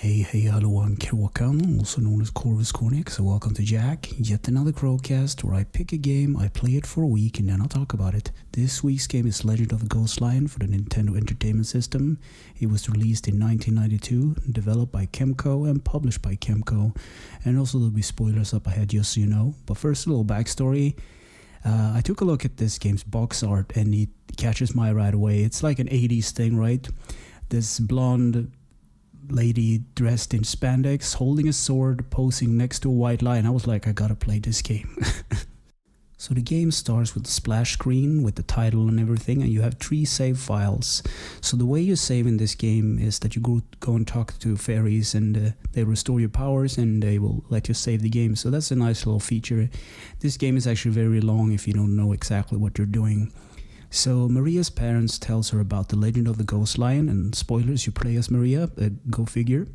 Hey, hello, I'm Kråkan, also known as Corvus Cornix, so welcome to YACC, yet another Crowcast where I pick a game, I play it for a week, and then I'll talk about it. This week's game is Legend of the Ghost Lion for the Nintendo Entertainment System. It was released in 1992, developed by Kemco and published by Kemco, and also there'll be spoilers up ahead just so you know. But first, a little backstory. I took a look at this game's box art and it catches my eye right away. It's like an 80s thing, right? This blonde lady dressed in spandex, holding a sword, posing next to a white lion. I was like, I gotta play this game. So the game starts with the splash screen with the title and everything, and you have 3 save files. So the way you save in this game is that you go and talk to fairies, and they restore your powers and they will let you save the game. So that's a nice little feature. This game is actually very long if you don't know exactly what you're doing. So Maria's parents tells her about the legend of the Ghost Lion, and spoilers, you play as Maria, go figure.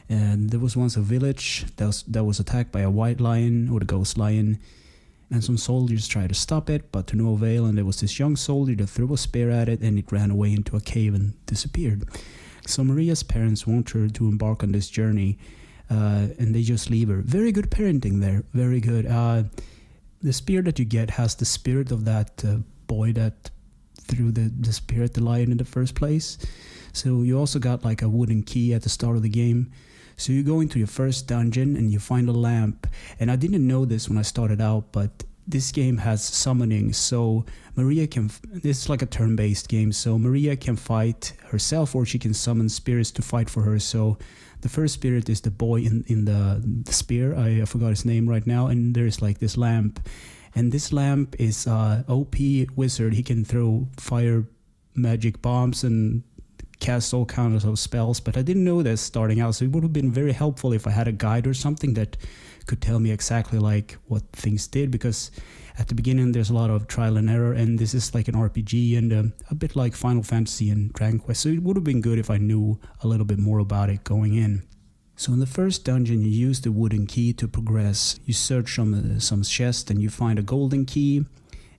And there was once a village that was attacked by a white lion, or the Ghost Lion, and some soldiers tried to stop it, but to no avail, and there was this young soldier that threw a spear at it, and it ran away into a cave and disappeared. So Maria's parents want her to embark on this journey, and they just leave her. Very good parenting there, very good. The spear that you get has the spirit of that boy that threw the spear at the lion in the first place. So you also got like a wooden key at the start of the game. So you go into your first dungeon and you find a lamp. And I didn't know this when I started out, but this game has summoning. So Maria it's like a turn-based game. So Maria can fight herself, or she can summon spirits to fight for her. So the first spirit is the boy in the spear. I forgot his name right now. And there's like this lamp. And this lamp is OP wizard. He can throw fire magic bombs and cast all kinds of spells, but I didn't know this starting out, so it would have been very helpful if I had a guide or something that could tell me exactly like what things did, because at the beginning there's a lot of trial and error, and this is like an RPG and a bit like Final Fantasy and Dragon Quest, so it would have been good if I knew a little bit more about it going in. So in the first dungeon, you use the wooden key to progress. You search some chest and you find a golden key.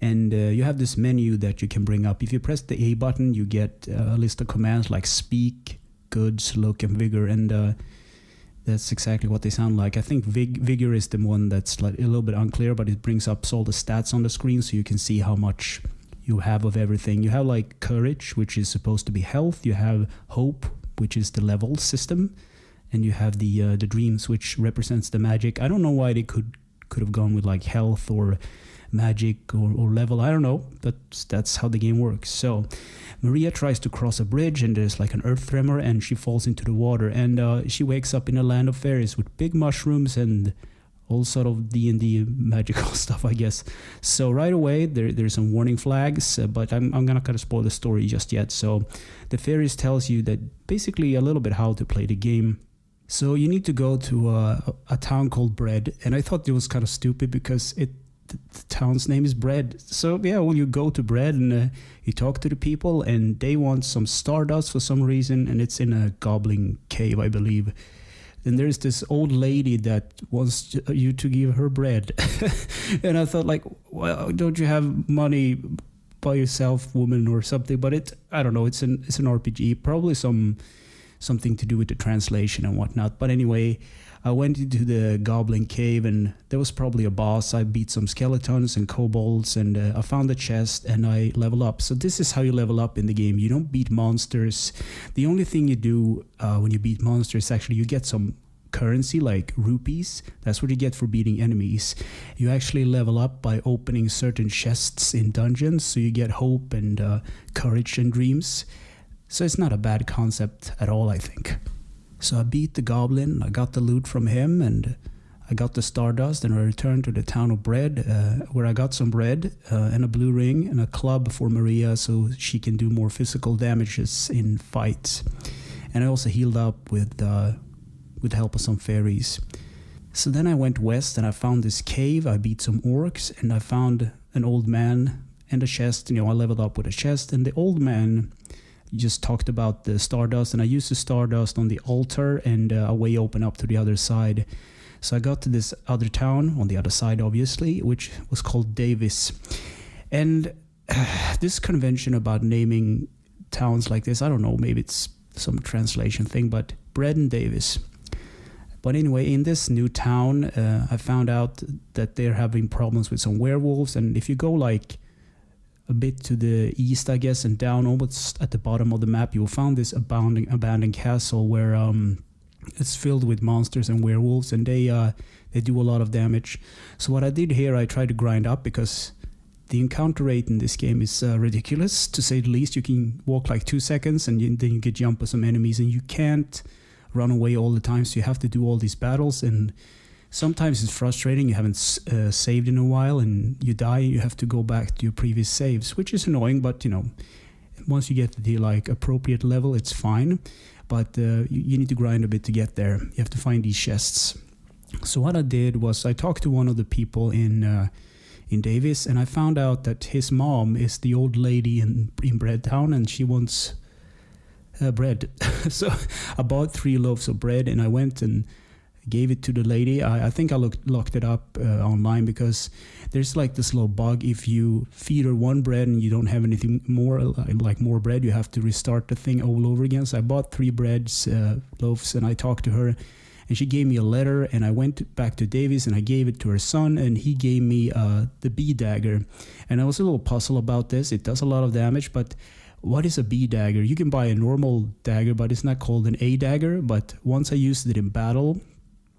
And you have this menu that you can bring up. If you press the A button, you get a list of commands like speak, goods, look, and vigor. And that's exactly what they sound like. I think vigor is the one that's like a little bit unclear, but it brings up all the stats on the screen so you can see how much you have of everything. You have like courage, which is supposed to be health. You have hope, which is the level system. And you have the dreams, which represents the magic. I don't know why they could have gone with like health or magic or level, I don't know, but that's how the game works. So Maria tries to cross a bridge and there's like an earth tremor and she falls into the water, and she wakes up in a land of fairies with big mushrooms and all sort of D&D magical stuff, I guess. So right away there's some warning flags, but I'm gonna kind of spoil the story just yet. So the fairies tells you that basically a little bit how to play the game. So you need to go to a town called Bread, and I thought it was kind of stupid because the town's name is Bread. So yeah, well, you go to Bread and you talk to the people, and they want some stardust for some reason, and it's in a goblin cave, I believe. Then there's this old lady that wants you to give her bread. And I thought like, well, don't you have money by yourself, woman, or something? But I don't know, it's an RPG, probably something to do with the translation and whatnot. But anyway, I went into the goblin cave and there was probably a boss. I beat some skeletons and kobolds, and I found a chest and I level up. So this is how you level up in the game. You don't beat monsters. The only thing you do when you beat monsters, actually you get some currency like rupees. That's what you get for beating enemies. You actually level up by opening certain chests in dungeons, so you get hope and courage and dreams. So it's not a bad concept at all, I think. So I beat the goblin, I got the loot from him, and I got the stardust, and I returned to the town of Bread, where I got some bread and a blue ring and a club for Maria so she can do more physical damages in fights. And I also healed up with the help of some fairies. So then I went west and I found this cave, I beat some orcs, and I found an old man and a chest. I leveled up with a chest, and the old man just talked about the stardust, and I used the stardust on the altar, and a way opened up to the other side. So I got to this other town on the other side, obviously, which was called Davis. And this convention about naming towns like this, I don't know, maybe it's some translation thing, but Bread and Davis. But anyway, in this new town, I found out that they're having problems with some werewolves. And if you go like a bit to the east, I guess, and down almost at the bottom of the map, you will find this abandoned castle where it's filled with monsters and werewolves, and they do a lot of damage. So what I did here, I tried to grind up because the encounter rate in this game is ridiculous, to say the least. You can walk like 2 seconds and then you get jumped by some enemies, and you can't run away all the time, so you have to do all these battles, and sometimes it's frustrating. You haven't saved in a while and you die, you have to go back to your previous saves, which is annoying, but you know, once you get to the like appropriate level, it's fine. But you need to grind a bit to get there. You have to find these chests. So what I did was I talked to one of the people in Davis, and I found out that his mom is the old lady in Breadtown, and she wants bread. So I bought 3 loaves of bread, and I went and gave it to the lady. I think I looked it up online, because there's like this little bug. If you feed her one bread and you don't have anything more, like more bread, you have to restart the thing all over again. So I bought 3 loaves, and I talked to her, and she gave me a letter, and I went back to Davis and I gave it to her son, and he gave me the bee dagger. And I was a little puzzled about this. It does a lot of damage, but what is a bee dagger? You can buy a normal dagger, but it's not called an A dagger. But once I used it in battle,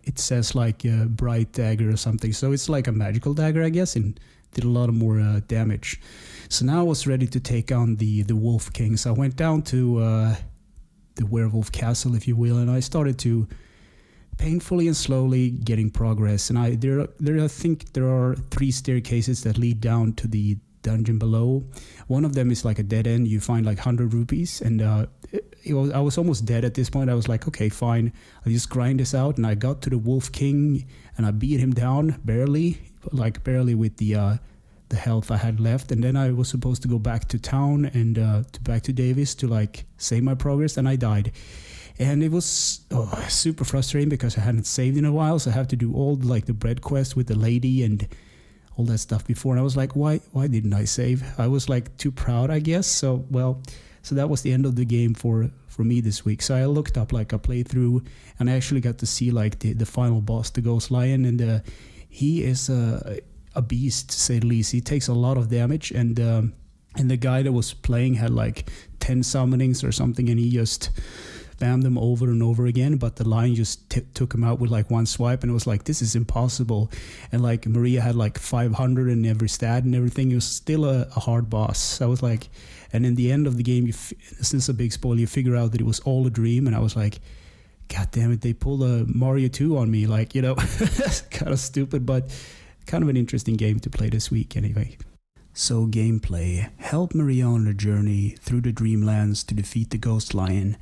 it says like a bright dagger or something. So it's like a magical dagger, I guess, and did a lot of more damage. So now I was ready to take on the Wolf King. So I went down to the werewolf castle, if you will, and I started to painfully and slowly getting progress. And I think there are 3 staircases that lead down to the dungeon below. One of them is like a dead end. You find like 100 rupees, and I was almost dead at this point. I was like, okay, fine, I'll just grind this out. And I got to the Wolf King and I beat him down barely with the health I had left. And then I was supposed to go back to town and back to Davis to like save my progress, and I died. And it was super frustrating because I hadn't saved in a while, so I have to do all like the bread quest with the lady and all that stuff before. And I was like, why didn't I save? I was like too proud, I guess. So that was the end of the game for me this week. So I looked up like a playthrough, and I actually got to see like the final boss, the Ghost Lion, and he is a beast, to say the least. He takes a lot of damage, and the guy that was playing had like 10 summonings or something, and he just spammed them over and over again, but the lion just took him out with like one swipe, and it was like, this is impossible. And like Maria had like 500 in every stat and everything. It was still a hard boss. So I was like, and in the end of the game, this is a big spoiler, you figure out that it was all a dream, and I was like, God damn it, they pulled a Mario 2 on me, like, you know. Kind of stupid, but kind of an interesting game to play this week anyway. So gameplay: help Maria on her journey through the Dreamlands to defeat the Ghost Lion.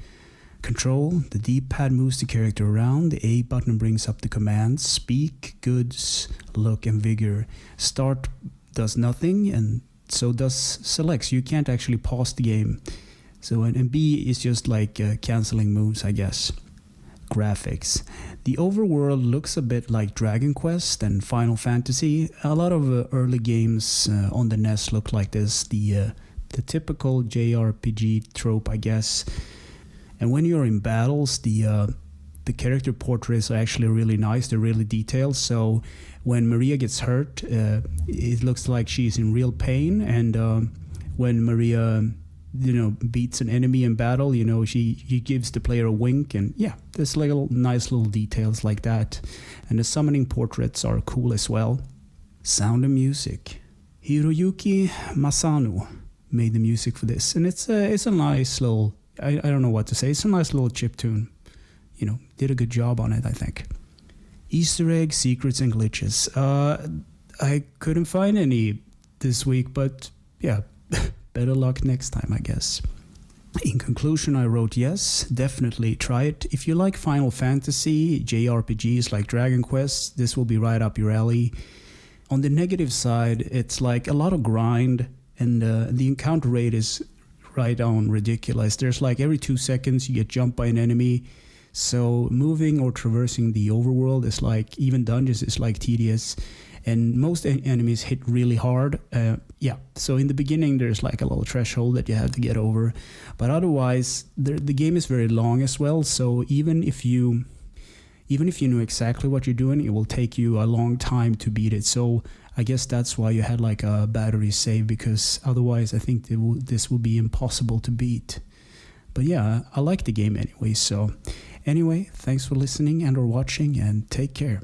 Control: the D-pad moves the character around, the A button brings up the commands: speak, goods, look, and vigor. Start does nothing, and so does select. You can't actually pause the game. So and B is just like canceling moves, I guess. Graphics: the overworld looks a bit like Dragon Quest and Final Fantasy. A lot of early games on the NES look like this. The typical JRPG trope, I guess. And when you're in battles, the character portraits are actually really nice. They're really detailed. So when Maria gets hurt, it looks like she's in real pain. And when Maria, beats an enemy in battle, she gives the player a wink. And yeah, there's like nice little details like that. And the summoning portraits are cool as well. Sound and music: Hiroyuki Masano made the music for this, and it's a nice little. I don't know what to say. It's a nice little chiptune. Did a good job on it, I think. Easter eggs, secrets, and glitches. I couldn't find any this week, but yeah, better luck next time, I guess. In conclusion, I wrote, yes, definitely try it. If you like Final Fantasy, JRPGs like Dragon Quest, this will be right up your alley. On the negative side, it's like a lot of grind, and the encounter rate is right on ridiculous. There's like every 2 seconds you get jumped by an enemy. So moving or traversing the overworld is like, even dungeons is like tedious, and most enemies hit really hard. So in the beginning there's like a little threshold that you have to get over, but otherwise the game is very long as well. So even if you even if you know exactly what you're doing, it will take you a long time to beat it. So I guess that's why you had like a battery save, because otherwise I think this will be impossible to beat. But yeah, I like the game anyway. So anyway, thanks for listening and or watching, and take care.